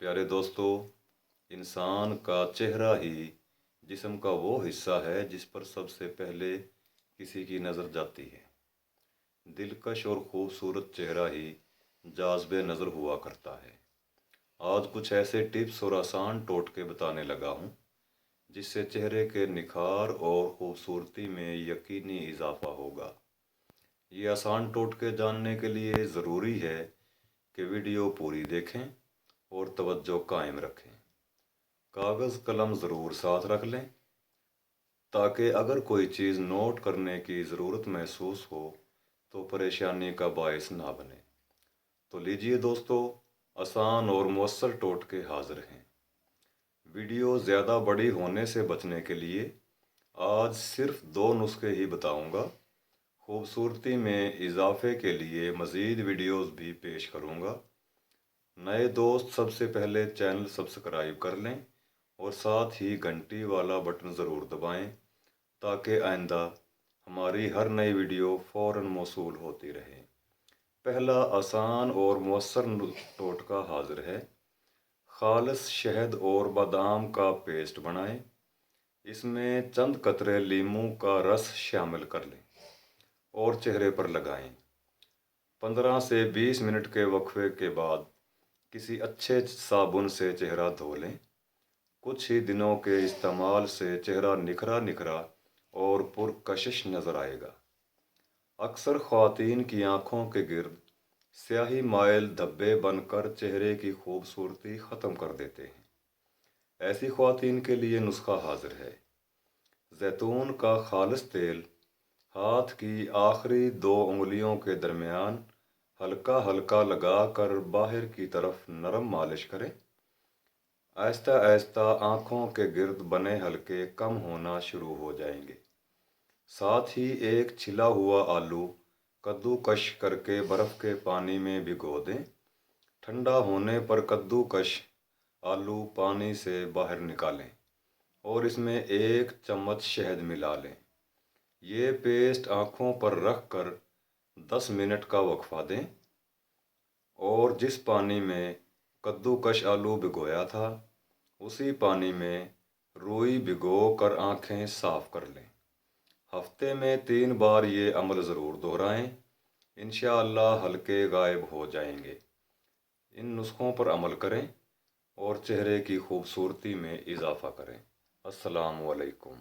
प्यारे दोस्तों, इंसान का चेहरा ही जिस्म का वो हिस्सा है जिस पर सबसे पहले किसी की नज़र जाती है। दिलकश और खूबसूरत चेहरा ही जाज़बे नज़र हुआ करता है। आज कुछ ऐसे टिप्स और आसान टोटके बताने लगा हूँ जिससे चेहरे के निखार और खूबसूरती में यकीनी इजाफा होगा। ये आसान टोटके जानने के लिए ज़रूरी है कि वीडियो पूरी देखें और तवज्जो कायम रखें। कागज़ कलम ज़रूर साथ रख लें ताकि अगर कोई चीज़ नोट करने की ज़रूरत महसूस हो तो परेशानी का बायस ना बने। तो लीजिए दोस्तों, आसान और मौसर टोटके हाज़िर हैं। वीडियो ज़्यादा बड़ी होने से बचने के लिए आज सिर्फ 2 नुस्खे ही बताऊंगा। खूबसूरती में इजाफे के लिए मज़ीद वीडियोस भी पेश करूंगा। नए दोस्त सबसे पहले चैनल सब्सक्राइब कर लें और साथ ही घंटी वाला बटन ज़रूर दबाएं ताकि आइंदा हमारी हर नई वीडियो फ़ौरन मौसूल होती रहे। पहला आसान और मौसर टोटका हाज़िर है। खालिस शहद और बादाम का पेस्ट बनाएं। इसमें चंद कतरे लीमू का रस शामिल कर लें और चेहरे पर लगाएं। 15 से 20 मिनट के वक्फे के बाद किसी अच्छे साबुन से चेहरा धो लें। कुछ ही दिनों के इस्तेमाल से चेहरा निखरा निखरा और पुरकशिश नज़र आएगा। अक्सर ख़वातीन की आँखों के गिर्द स्याही माइल धब्बे बनकर चेहरे की खूबसूरती ख़त्म कर देते हैं। ऐसी ख़वातीन के लिए नुस्खा हाज़िर है। जैतून का खालिस तेल हाथ की आखिरी 2 उंगलियों के दरमियान हल्का हल्का लगाकर बाहर की तरफ नरम मालिश करें। आहिस्ता आहिस्ता आँखों के गिर्द बने हल्के कम होना शुरू हो जाएंगे। साथ ही एक छिला हुआ आलू कद्दूकश करके बर्फ़ के पानी में भिगो दें। ठंडा होने पर कद्दूकश आलू पानी से बाहर निकालें और इसमें 1 चम्मच शहद मिला लें। ये पेस्ट आँखों पर रख कर 10 मिनट का वक्फा दें और जिस पानी में कद्दूकश आलू भिगोया था उसी पानी में रुई भिगो कर आँखें साफ़ कर लें। हफ्ते में 3 बार ये अमल ज़रूर दोहराएं। इंशाअल्लाह हल्के गायब हो जाएंगे। इन नुस्खों पर अमल करें और चेहरे की खूबसूरती में इजाफ़ा करें। अस्सलामु अलैकुम।